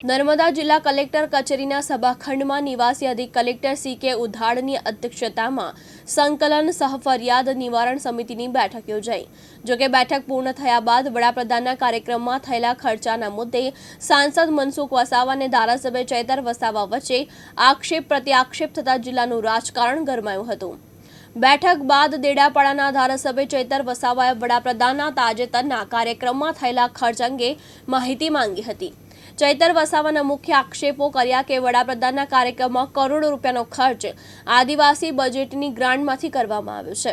નર્મદા જિલ્લા કલેક્ટર કચેરીના સભાખંડમાં નિવાસી અધિક કલેક્ટર સી.કે. ઉધાડની અધ્યક્ષતામાં સંકલન સહફરિયાદ નિવારણ સમિતિની બેઠક યોજાઈ। જોકે બેઠક પૂર્ણ થયા બાદ વડાપ્રધાનના કાર્યક્રમમાં થયેલા ખર્ચાના મુદ્દે સાંસદ મનસુખ વસાવા અને ધારાસભ્ય ચૈતર વસાવા વચ્ચે આક્ષેપ પ્રત્યાક્ષેપ થતા જિલ્લાનું રાજકારણ ગરમાયું હતું। બેઠક બાદ દેડાપાડાના ધારાસભ્ય ચૈતર વસાવાએ વડાપ્રધાનના તાજેતરના કાર્યક્રમમાં થયેલા ખર્ચ અંગે માહિતી માંગી હતી। ચૈતર વસાવાના મુખ્ય આક્ષેપો કર્યા કે વડાપ્રધાનના કાર્યક્રમમાં કરોડો રૂપિયાનો ખર્ચ આદિવાસી બજેટની ગ્રાન્ટમાંથી કરવામાં આવ્યો છે।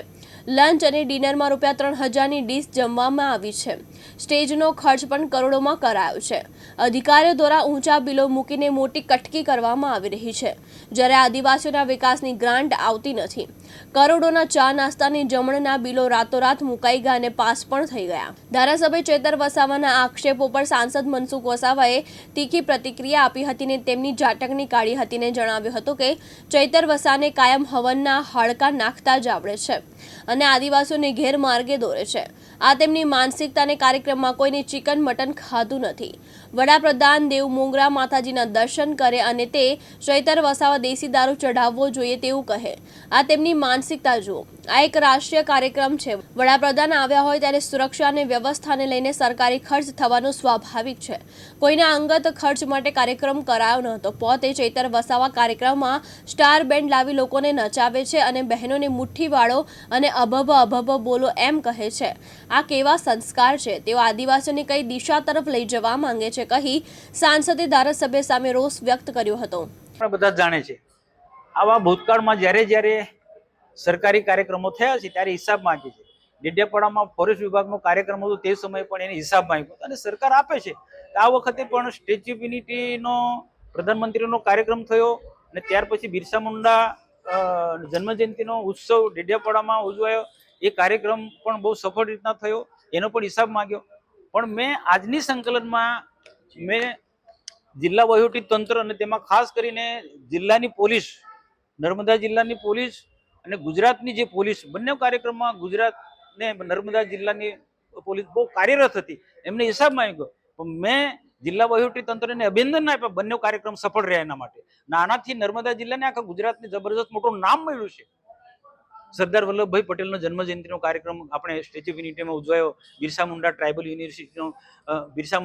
લંચ અને ડિનરમાં રૂપિયા 3000ની ડીશ જમવામાં આવી છે। સ્ટેજનો ખર્ચ પણ કરોડોમાં કરાયો છે। અધિકારીઓ દ્વારા ઊંચા બિલો મૂકીને મોટી કટકી કરવામાં આવી રહી છે, જ્યારે આદિવાસીઓના વિકાસની ગ્રાન્ટ આવતી નથી। કરોડોના ચા નાસ્તાની જમણના બિલો રાતોરાત મુકાઈ ગયા અને પાસ પણ થઈ ગયા। ધારાસભ્ય ચૈતર વસાવાના આક્ષેપો પર સાંસદ મનસુખ વસાવાએ તીખી પ્રતિક્રિયા આપી હતી અને તેમની ઝાટકણી કાઢી હતી અને જણાવ્યું હતું કે ચૈતર વસાવાને કાયમ હવનના હાડકા નાખતા જ આવડે છે અને આદિવાસીઓને ગેરમાર્ગે દોરે છે। આ તેમની માનસિકતાને કાર્યક્રમમાં કોઈને ચિકન મટન ખાધું નથી। વડાપ્રધાન દેવ મોગરા માતાજીના દર્શન કરે અને તે ચૈતર વસાવા દેશી દારૂ ચઢાવવો જોઈએ તેવું કહે। આ તેમની માનસિકતા જુઓ। આ એક રાષ્ટ્રીય કાર્યક્રમ છે। વડાપ્રધાન આવ્યા હોય ત્યારે સુરક્ષા અને વ્યવસ્થાને લઈને સરકારી ખર્ચ થવાનું સ્વાભાવિક છે। કોઈના અંગત ખર્ચ માટે કાર્યક્રમ કરાયો નહોતો। પોતે ચૈતર વસાવા કાર્યક્રમમાં સ્ટાર બેન્ડ લાવી લોકોને નચાવે છે અને બહેનોને મુઠ્ઠી વાળો અને અભભ બોલો એમ કહે છે। આ કેવા સંસ્કાર છે? તેઓ આદિવાસીઓને કઈ દિશા તરફ લઈ જવા માંગે છે કહી સાંસદે ધારાસભ્ય સામે રોષ વ્યક્ત કર્યો હતો। બધા જાણે છે આવા ભૂતકાળમાં જ્યારે સરકારી કાર્યક્રમો થયા છે ત્યારે હિસાબ માંગે છે। ડેડિયાપાડામાં ફોરેસ્ટ વિભાગનો કાર્યક્રમ હતો તે સમયે પણ એને હિસાબ માંગ્યો અને સરકાર આપે છે। આ વખતે પણ સ્ટેચ્યુ ઓફ યુનિટીનો પ્રધાનમંત્રીનો કાર્યક્રમ થયો અને ત્યાર પછી બિરસા મુંડા જન્મજયંતિનો ઉત્સવ ડેડિયાપાડામાં ઉજવાયો। એ કાર્યક્રમ પણ બહુ સફળ રીતના થયો, એનો પણ હિસાબ માંગ્યો। પણ મેં આજની સંકલનમાં મેં જિલ્લા વહીવટી તંત્ર અને તેમાં ખાસ કરીને જિલ્લાની પોલીસ, નર્મદા જિલ્લાની પોલીસ અને ગુજરાતની જે પોલીસ, બંને કાર્યક્રમમાં ગુજરાત ને નર્મદા જિલ્લાની પોલીસ બહુ કાર્યરત હતી, એમને હિસાબ માંગ્યો। પણ મેં જિલ્લા વહીવટી તંત્રને અભિનંદન આપ્યા, બંને કાર્યક્રમ સફળ રહ્યા એના માટે। નાનાથી નર્મદા જિલ્લાને આખા ગુજરાતને જબરદસ્ત મોટું નામ મળ્યું છે। સરદાર વલ્લભભાઈ પટેલનો જન્મજયંતિનો કાર્યક્રમ આપણે સ્ટેચ્યુ ઓફ યુનિટીમાં ઉજવાયો। બિરસા મુંડા ટ્રાઇબલ યુનિવર્સિટીનો બિરસા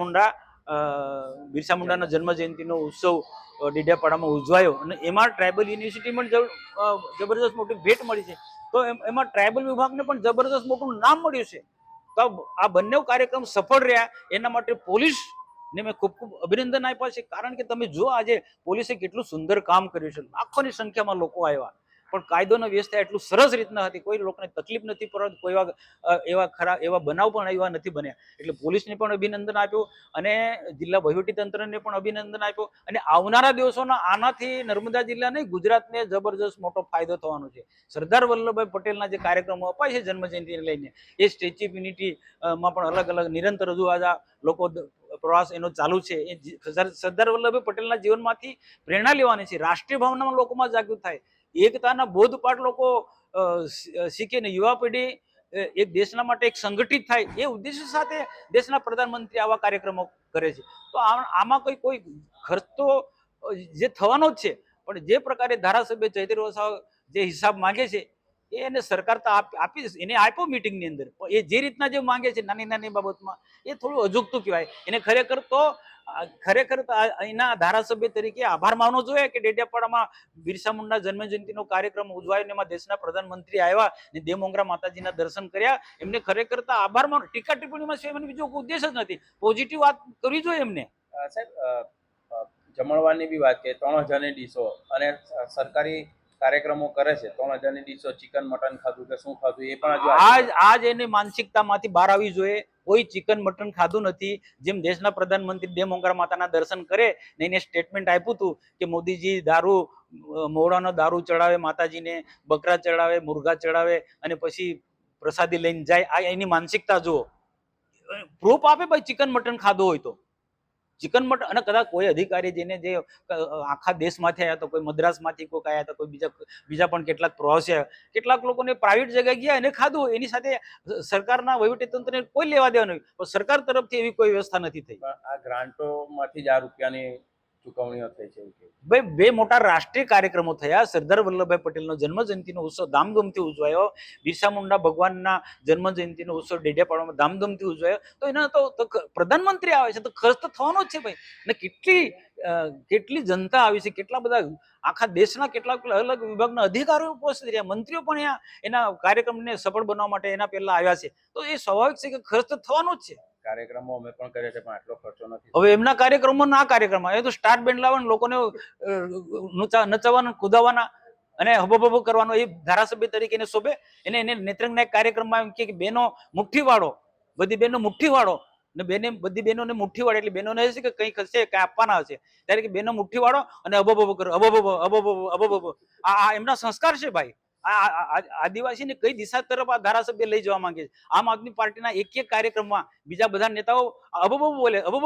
મુંડાના જન્મજયંતિનો ઉત્સવ ડેડિયાપાડામાં ઉજવાયો અને એમાં ટ્રાઇબલ યુનિવર્સિટીમાં જબરદસ્ત મોટી ભેટ મળી છે। તો એમાં ટ્રાઇબલ વિભાગને પણ જબરદસ્ત મોટું નામ મળ્યું છે। તો આ બંને કાર્યક્રમ સફળ રહ્યા એના માટે પોલીસને મેં ખૂબ ખૂબ અભિનંદન આપ્યા છે। કારણ કે તમે જો આજે પોલીસે કેટલું સુંદર કામ કર્યું છે। લાખોની સંખ્યામાં લોકો આવ્યા પણ કાયદોનો વ્યવસ્થા એટલું સરસ રીતના હતી, કોઈ લોકોને તકલીફ નથી પડતી, કોઈ એવા બનાવ પણ એવા નથી બન્યા। એટલે પોલીસને પણ અભિનંદન આપ્યું અને જિલ્લા વહીવટી તંત્રને પણ અભિનંદન આપ્યું। અને આવનારા દિવસોના આનાથી નર્મદા જિલ્લાને, ગુજરાતને જબરજસ્ત મોટો ફાયદો થવાનો છે। સરદાર વલ્લભભાઈ પટેલના જે કાર્યક્રમો અપાય છે જન્મજયંતિને લઈને, એ સ્ટેચ્યુ ઓફ યુનિટીમાં પણ અલગ અલગ નિરંતર રજૂઆત લોકો પ્રવાસ એનો ચાલુ છે। એ સરદાર વલ્લભભાઈ પટેલના જીવનમાંથી પ્રેરણા લેવાની છે। રાષ્ટ્રીય ભાવનામાં લોકોમાં જાગૃત થાય, એકતાના બોધપાઠ લોકો શીખે ને યુવા પેઢી એક દેશના માટે એક સંગઠિત થાય, એ ઉદ્દેશ્ય સાથે દેશના પ્રધાનમંત્રી આવા કાર્યક્રમો કરે છે। તો આમાં કોઈ ખર્ચ તો જે થવાનો જ છે, પણ જે પ્રકારે ધારાસભ્ય ચૈતર વસાવા જે હિસાબ માંગે છે એને સરકાર તો આપી, એને આપ્યો મીટિંગની અંદર, એ જે રીતના જે માંગે છે નાની નાની બાબતમાં, એ થોડું અજુગતું કહેવાય। એને ખરેખર તો અહીંના ધારાસભ્ય તરીકે આભાર માનવો જોઈએ કે ડેડિયાપાડામાં બિરસા મુંડા જન્મજયંતિનો કાર્યક્રમ ઉજવાયો ને એમાં દેશના પ્રધાનમંત્રી આવ્યા ને દેવ મોગરા માતાજીના દર્શન કર્યા। એમને ખરેખર તો આભાર માનો। ટીકા ટિપ્પણીમાં છે એનો બીજો ઉદ્દેશ જ નથી, પોઝિટિવ વાત કરવી જોઈએ એમને। સાહેબ, જમણવારની બી વાત કરીએ, 3000ની ડીશો અને સરકારી કાર્યક્રમો કરે છે, 3000ની ડીશો, ચિકન મટન ખાધું કે શું ખાધું એ પણ આજ એની માનસિકતામાંથી બહાર આવવી જોઈએ। કોઈ ચિકન મટન ખાધું નથી। જેમ દેશના પ્રધાનમંત્રી દેવ મોગરા માતાના દર્શન કરે ને એને સ્ટેટમેન્ટ આપ્યું હતું કે મોદીજી મોડાનો દારૂ ચડાવે માતાજીને, બકરા ચડાવે, મુર્ગા ચડાવે અને પછી પ્રસાદી લઈને જાય। આ એની માનસિકતા જુઓ। પ્રૂફ આપે ભાઈ ચિકન મટન ખાધું હોય તો ચિકન મટન। અને કદાચ કોઈ અધિકારી જેને જે આખા દેશમાંથી આવ્યા, તો કોઈ મદ્રાસમાંથી કોઈ આવ્યા, તો કોઈ બીજા પણ કેટલાક પ્રવાસી આવ્યા, કેટલાક લોકોને પ્રાઇવેટ જગ્યાએ ગયા એને ખાધું, એની સાથે સરકારના વહીવટીતંત્રને કોઈ લેવા દેવા નહીં, પણ સરકાર તરફથી એવી કોઈ વ્યવસ્થા નથી થઈ। આ ગ્રાન્ટોમાંથી જ આ રૂપિયાની ચૂકવણીઓ થઈ છે એવું કેવું? ભાઈ બે મોટા રાષ્ટ્રીય કાર્યક્રમો થયા. સરદાર વલ્લભભાઈ પટેલનો જન્મજયંતિનો ઉત્સવ ધામધૂમથી ઉજવાયો. બિરસા મુંડા ભગવાનના જન્મજયંતિનો ઉત્સવ ડેડિયાપાડામાં ધામધૂમથી ઉજવાયો. તો એના તો પ્રધાનમંત્રી આવે છે તો ખર્ચ તો થવાનો જ છે ભાઈ. અને કેટલી જનતા આવી છે, કેટલા બધા આખા દેશના કેટલાક અલગ વિભાગના અધિકારીઓ ઉપસ્થિત રહ્યા, મંત્રીઓ પણ અહીંયા એના કાર્યક્રમને સફળ બનાવવા માટે એના પહેલા આવ્યા છે. તો એ સ્વાભાવિક છે કે ખર્ચ તો થવાનો જ છે. કાર્યક્રમો અમે પણ કર્યા છે પણ આટલો ખર્ચો નથી. હવે એમના કાર્યક્રમો ના કાર્યક્રમમાં એ તો સ્ટાર બેન્ડ લાવવાનું, લોકોને નચાવવાના, કુદાવવાના અને હબો કરવાનો એ ધારાસભ્ય તરીકે એને શોભે. એને નેત્રંગના એક કાર્યક્રમમાં એમ કે બેનો મુઠ્ઠી વાળો, બધી બહેનો મુઠ્ઠી વાળો ને બધી બહેનોને મુઠ્ઠી વાળે એટલે બહેનોને છે કે કંઈક હશે, કંઈ આપવાના હશે, ત્યારે કે બહેનો મુઠ્ઠી વાળો અને અબો કરો, અબો. આ એમના સંસ્કાર છે ભાઈ. આ આદિવાસીને કઈ દિશા તરફ આ ધારાસભ્ય લઈ જવા માંગે છે? આમ આદમી પાર્ટીના એક કાર્યક્રમમાં બીજા બધા નેતાઓ અબો બોલે, અબો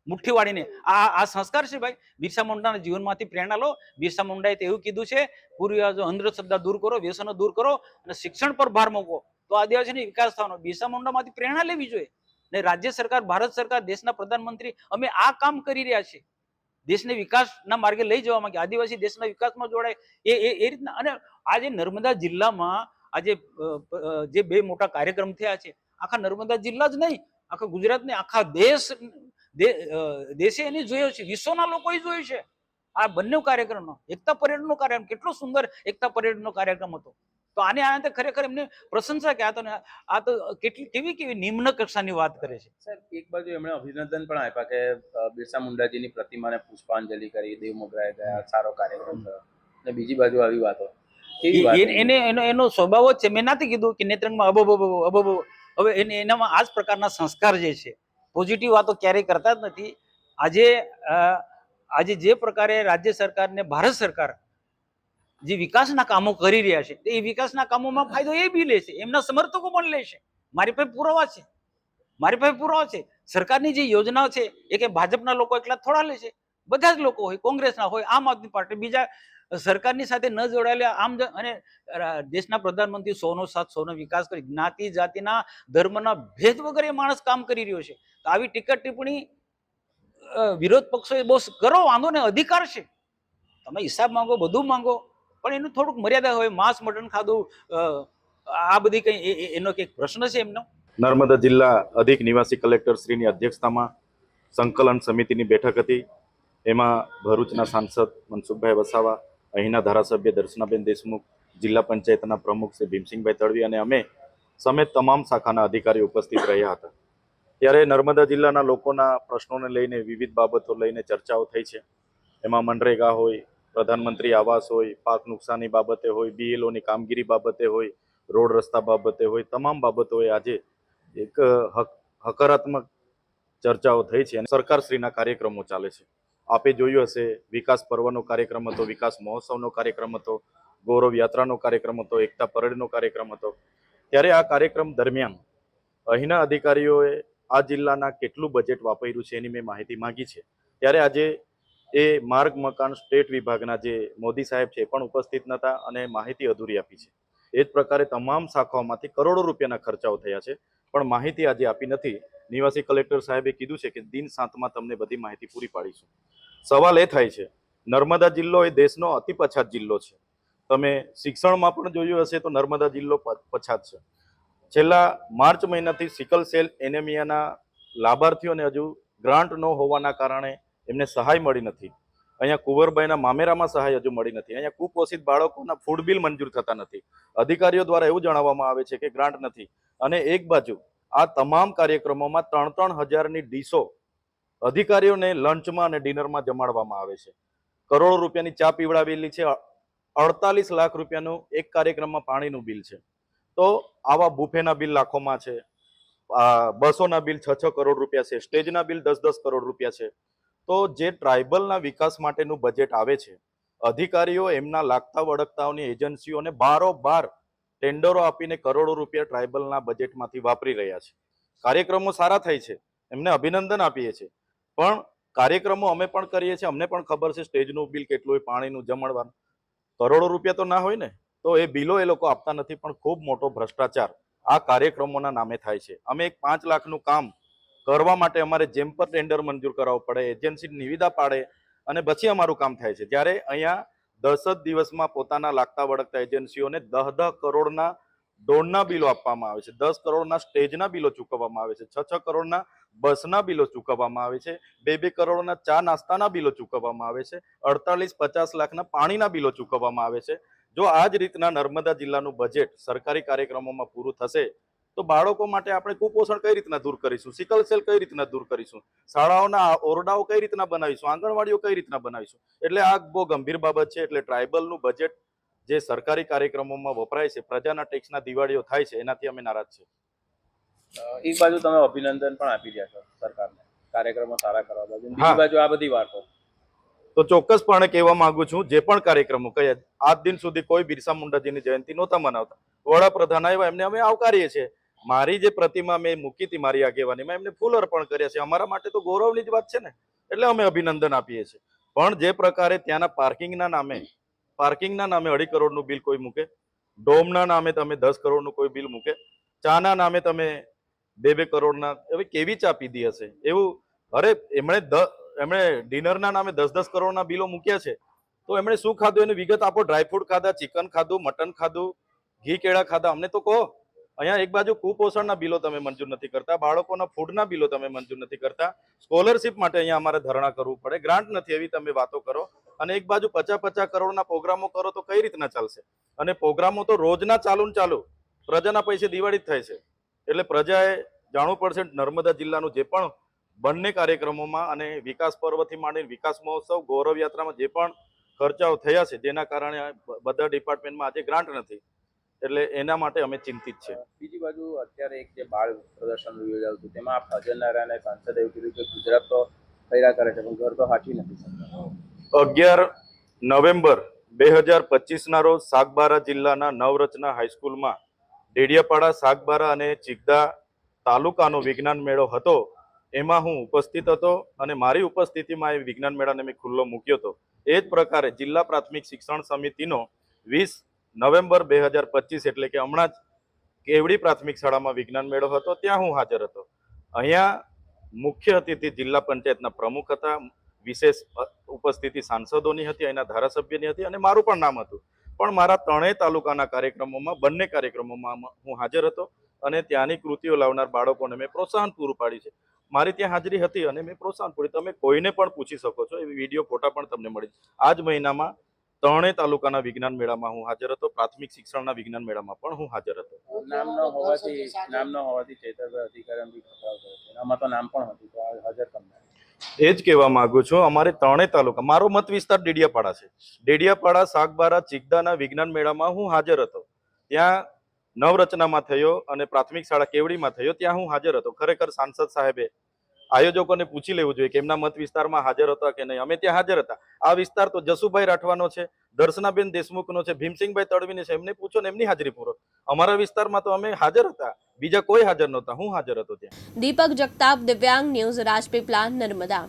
મુઠ્ઠી વાળીને. આ સંસ્કાર છે ભાઈ. બિરસા મુંડાના જીવનમાંથી પ્રેરણા લો. બિરસા મુંડાએ તો એવું કીધું છે, પૂર્વજો અંધશ્રદ્ધા દૂર કરો, વ્યસનો દૂર કરો અને શિક્ષણ પર ભાર મૂકો તો આદિવાસીનો વિકાસ થવાનો. બિરસા મુંડામાંથી પ્રેરણા લેવી જોઈએ. ને રાજ્ય સરકાર, ભારત સરકાર, દેશના પ્રધાનમંત્રી અમે આ કામ કરી રહ્યા છે, દેશને વિકાસના માર્ગે લઈ જવા માંગે, આદિવાસી દેશના વિકાસમાં જોડાય એ રીતના. અને આજે નર્મદા જિલ્લામાં આજે જે બે મોટા કાર્યક્રમ થયા છે, આખા નર્મદા જિલ્લા જ નહીં, આખા ગુજરાત ને આખા દેશે એને જોયો છે, વિશ્વના લોકોએ જોયું છે આ બંને કાર્યક્રમનો. એકતા પરેડનો કાર્યક્રમ કેટલો સુંદર એકતા પરેડનો કાર્યક્રમ હતો. તો આને ખરેખર એમને પ્રશંસા કે આ તો કેવી નિમ્ન કક્ષાની વાત કરે છે. સર, એક બાજુ એમણે અભિનંદન પણ આપ્યા કે બિરસા મુંડાજીની પ્રતિમાને પુષ્પાંજલિ કરી, દેવ મોગરાએ ગયા, સારો કાર્યક્રમ થયો. અને બીજી બાજુ આવી વાતો એનો સ્વભાવ જ છે. મેં નથી કીધું કે નેત્રંગમાં અબો. હવે એનામાં આ જ પ્રકારના સંસ્કાર જે છે, પોઝિટિવ વાતો ક્યારેય કરતા જ નથી. આજે જે પ્રકારે રાજ્ય સરકાર ને ભારત સરકાર જે વિકાસના કામો કરી રહ્યા છે, એ વિકાસના કામોમાં ફાયદો એ બી લે છે, એમના સમર્થકો પણ લે છે. મારી પાસે પુરાવા છે. સરકારની જે યોજનાઓ છે એ કે ભાજપના લોકો એકલા થોડા લે છે, બધા જ લોકો હોય, કોંગ્રેસના હોય, આમ આદમી પાર્ટી, બીજા સરકારની સાથે ન જોડાયેલા આમ. અને દેશના પ્રધાનમંત્રી 100નો વિકાસ કરી, જ્ઞાતિ જાતિના ધર્મના ભેદ વગર એ માણસ કામ કરી રહ્યો છે. તો આવી ટીકા ટિપ્પણી વિરોધ પક્ષો બહુ કરો, વાંધો ને, અધિકાર છે, તમે હિસાબ માંગો, બધું માંગો, પણ એનું થોડુંક મર્યાદા હોય. માંસ મટન ખાધું આ બધી કઈ એનો કઈક પ્રશ્ન છે એમનો. નર્મદા જિલ્લા અધિક નિવાસી કલેક્ટર શ્રીની અધ્યક્ષતામાં સંકલન સમિતિની બેઠક હતી. એમાં ભરૂચના સાંસદ મનસુખભાઈ વસાવા, અહીંના ધારાસભ્ય દર્શનાબેન દેશમુખ, જિલ્લા પંચાયતના પ્રમુખ શ્રી ભીમસિંહભાઈ તડવી અને અમે સમેત તમામ શાખાના અધિકારીઓ ઉપસ્થિત રહ્યા હતા. ત્યારે નર્મદા જિલ્લાના લોકોના પ્રશ્નોને લઈને વિવિધ બાબતો લઈને ચર્ચાઓ થઈ છે. એમાં મનરેગા હોય, પ્રધાનમંત્રી આવાસ હોય, પાક નુકસાની બાબતે હોય, બીએલઓની કામગીરી બાબતે હોય, રોડ રસ્તા બાબતે હોય, તમામ બાબતોએ આજે એક હકારાત્મક ચર્ચાઓ થઈ છે. અને સરકારશ્રીના કાર્યક્રમો ચાલે છે. આપે જોયું હશે, વિકાસ પર્વનો કાર્યક્રમ હતો, વિકાસ મહોત્સવનો કાર્યક્રમ હતો, ગૌરવ યાત્રાનો કાર્યક્રમ હતો, એકતા પરેડનો કાર્યક્રમ હતો. ત્યારે આ કાર્યક્રમ દરમિયાન અહીંના અધિકારીઓએ આ જિલ્લાના કેટલું બજેટ વાપર્યું છે એની મેં માહિતી માંગી છે. ત્યારે આજે એ માર્ગ મકાન સ્ટેટ વિભાગના જે મોદી સાહેબ છે એ પણ ઉપસ્થિત નહોતા અને માહિતી અધૂરી આપી છે. એ જ પ્રકારે તમામ શાખાઓમાંથી કરોડો રૂપિયાના ખર્ચાઓ થયા છે, પણ માહિતી આજે આપી નથી. નિવાસી કલેક્ટર સાહેબે કીધું છે કે દિન 7માં તમને બધી માહિતી પૂરી પાડીશું. સવાલ એ થાય છે, નર્મદા જિલ્લો એ દેશનો અતિ પછાત જિલ્લો છે. તમે શિક્ષણમાં પણ જોયું હશે તો નર્મદા જિલ્લો પછાત છે. છેલ્લા માર્ચ મહિનાથી સિકલ સેલ એનેમિયાના લાભાર્થીઓને હજુ ગ્રાન્ટ ન હોવાના કારણે એમને સહાય મળી નથી. અહીંયા કુંવરબાઈના મામેરામાં સહાય હજુ મળી નથી. અહીંયા કુપોષિત બાળકોના ફૂડ બિલ મંજૂર થતા નથી. અધિકારીઓ દ્વારા એવું જણાવવામાં આવે છે કે ગ્રાન્ટ નથી. અને એક બાજુ આ તમામ કાર્યક્રમોમાં 3-3 હજારની ડીશો અધિકારીઓને લંચમાં અને ડિનરમાં જમાડવામાં આવે છે. કરોડો રૂપિયાની ચા પીવડાવેલી છે. 48 લાખ રૂપિયાનું એક કાર્યક્રમમાં પાણીનું બિલ છે. તો આવા બુફેના બિલ લાખોમાં છે, બસોના બિલ 6-6 કરોડ રૂપિયા છે, સ્ટેજના બિલ 10-10 કરોડ રૂપિયા છે. તો જે ટ્રાઇબલના વિકાસ માટેનું બજેટ આવે છે, અધિકારીઓ એમના લાગતા વળગતાઓની એજન્સીઓને બારોબાર ટેન્ડરો આપીને કરોડો રૂપિયા ટ્રાઇબલના બજેટમાંથી વાપરી રહ્યા છે. કાર્યક્રમો સારા થાય છે, એમને અભિનંદન આપીએ છીએ, પણ કાર્યક્રમો અમે પણ કરીએ છીએ, અમને પણ ખબર છે સ્ટેજનું બિલ કેટલું હોય, પાણીનું જમણવાનું. કરોડો રૂપિયા તો ના હોય ને, તો એ બિલો એ લોકો આપતા નથી. પણ ખૂબ મોટો ભ્રષ્ટાચાર આ કાર્યક્રમોના નામે થાય છે. અમે એક 5 લાખનું કામ કરવા માટે અમારે જેમ પર ટેન્ડર મંજૂર કરાવવો પડે, એજન્સી નિવિદા પાડે અને પછી અમારું કામ થાય છે. જ્યારે અહીંયા 10 જ દિવસમાં પોતાના લાગતા વળગતા એજન્સીઓને 10 કરોડના ડોનના બિલો આપવામાં આવે છે, 10 કરોડના સ્ટેજના બિલો ચૂકવવામાં આવે છે, 6 કરોડના બસના બિલો ચૂકવવામાં આવે છે, 2 કરોડના ચા નાસ્તાના બિલો ચૂકવવામાં આવે છે, 48-50 લાખના પાણીના બિલો ચૂકવવામાં આવે છે. જો આ જ રીતના નર્મદા જિલ્લાનું બજેટ સરકારી કાર્યક્રમોમાં પૂરું થશે તો બાળકો માટે આપણે કુપોષણ કઈ રીતના દૂર કરીશું, સિકલ સેલ કઈ રીતના દૂર કરીશું, શાળાઓના ઓરડાઓ કઈ રીતના બનાવીશું, આંગણવાડીઓ કઈ રીતના બનાવીશું. એટલે આ બહુ ગંભીર બાબત છે. એટલે ટ્રાઇબલનું બજેટ જે સરકારી કાર્યક્રમોમાં વપરાય છે, પ્રજાના ટેક્સના દિવાળીઓ થાય છે, એનાથી અમે નારાજ છે. એક બાજુ તમે અભિનંદન પણ આપી રહ્યા છો સરકારને કાર્યક્રમો સારા કરવા બદલ, હા. બીજી બાજુ આ બધી વાતો તો ચોક્કસપણે કહેવા માંગુ છું, જે પણ કાર્યક્રમો કયા આજ દિન સુધી કોઈ બિરસા મુંડાજીની જયંતિ નહોતા મનાવતા, વડાપ્રધાન આવ્યા એમને અમે આવકારીએ છીએ. મારી જે પ્રતિમા મેં મૂકી હતી મારી આગેવાનીમાં, એમને ફૂલ અર્પણ કર્યા છે. અમારા માટે તો ગૌરવની જ વાત છે ને, એટલે અમે અભિનંદન આપીએ છીએ. પણ જે પ્રકારે ત્યાંના પાર્કિંગના નામે 2.5 કરોડનું બિલ કોઈ મૂકે, ડોમના નામે તમે 10 કરોડનું કોઈ બિલ મૂકે, ચાના નામે તમે 2 કરોડના, હવે કેવી ચા પીધી હશે એવું. અરે એમણે ડિનરના નામે 10 કરોડના બિલો મૂક્યા છે, તો એમણે શું ખાધું એની વિગત આપો. ડ્રાયફ્રૂટ ખાધા, ચિકન ખાધું, મટન ખાધું, ઘી કેળા ખાધા, અમને તો કહો. અહીંયા એક બાજુ કુપોષણના બિલો તમે મંજૂર નથી કરતા, બાળકોના ફૂડના બિલો તમે મંજૂર નથી કરતા, સ્કોલરશિપ માટે અહીંયા અમારે ધરણા કરવું પડે, ગ્રાન્ટ નથી એવી તમે વાતો કરો, અને એક બાજુ 50 કરોડના પ્રોગ્રામો કરો તો કઈ રીતના ચાલશે? અને પ્રોગ્રામો તો રોજના ચાલુ પ્રજાના પૈસે દિવાળી જ થાય છે. એટલે પ્રજાએ જાણવું પડશે નર્મદા જિલ્લાનું જે પણ બંને કાર્યક્રમોમાં અને વિકાસ પર્વથી માંડીને વિકાસ મહોત્સવ, ગૌરવ યાત્રામાં જે પણ ખર્ચાઓ થયા છે, જેના કારણે બધા ડિપાર્ટમેન્ટમાં આજે ગ્રાન્ટ નથી, એટલે એના માટે અમે ચિંતિત છે. બીજી બાજુ અત્યારે એક જે બાળ પ્રદર્શન યોજાયું હતું તેમાં આપ હાજર ના રહ્યા અને સાંસદે એવું કીધું કે ગુજરાત તો ફર્યા કરે છે પણ ઘર તો હાચી નથી શકતા. 11 નવેમ્બર 2025 રોજ સાગબારા જિલ્લાના નવરચના હાઈસ્કૂલમાં ડેડિયાપાડા, સાગબારા અને ચિગદા તાલુકાનો વિજ્ઞાન મેળો હતો. એમાં હું ઉપસ્થિત હતો અને મારી ઉપસ્થિતિમાં એ વિજ્ઞાન મેળાને મેં ખુલ્લો મૂક્યો હતો. એ જ પ્રકારે જિલ્લા પ્રાથમિક શિક્ષણ સમિતિનો 20 નવેમ્બર 2025 એટલે કે હમણાં જ કેવડી પ્રાથમિક શાળામાં વિજ્ઞાન મેળો હતો, ત્યાં હું હાજર હતો. અહીંયા મુખ્ય અતિથિ જિલ્લા પંચાયતના પ્રમુખ હતા, વિશેષ ઉપસ્થિતિ સાંસદોની હતી, અહીંના ધારાસભ્યની હતી અને મારું પણ નામ હતું. પણ મારા 3 તાલુકાના કાર્યક્રમોમાં, બંને કાર્યક્રમોમાં હું હાજર હતો અને ત્યાંની કૃતિઓ લાવનાર બાળકોને મેં પ્રોત્સાહન પૂરું પાડ્યું છે. મારી ત્યાં હાજરી હતી અને મેં પ્રોત્સાહન પૂરી. તમે કોઈને પણ પૂછી શકો છો, એવી વિડીયો ફોટા પણ તમને મળી. આ જ મહિનામાં 3 તાલુકાના વિજ્ઞાન મેળામાં હું હાજર હતો, પ્રાથમિક શિક્ષણના વિજ્ઞાન મેળામાં પણ હું હાજર હતો. નામ ન હોવાથી ચેતરભાઈ અધિકારી બી ખતરાવ કરે છે, એનામાં તો નામ પણ હતું તો હાજર તમને એ જ કહેવા માંગુ છું. અમારે 3 તાલુકા, મારો મત વિસ્તાર ડેડિયાપાડા છે. ડેડિયાપાડા, સાગબારા, ચિગદાના વિજ્ઞાન મેળામાં હું હાજર હતો. ત્યાં નવરચનામાં થયો અને પ્રાથમિક શાળા કેવડીમાં થયો, ત્યાં હું હાજર હતો. ખરેખર સાંસદ સાહેબે આયોજકોને પૂછી લેવું જોઈએ કે એમના મત વિસ્તારમાં હાજર હતા કે નહીં. અમે ત્યાં હાજર હતા. આ વિસ્તાર તો જસુભાઈ રાઠવાનો છે, દર્શનાબેન દેશમુખનો છે, ભીમસિંહભાઈ તડવીની છે, એમને પૂછો ને એમની હાજરી પૂરો. અમારા વિસ્તારમાં તો અમે હાજર હતા, બીજા કોઈ હાજર નહોતા, હું હાજર હતો ત્યાં. દીપક જગતાપ, દિવ્યાંગ ન્યૂઝ, રાજપીપળા, નર્મદા.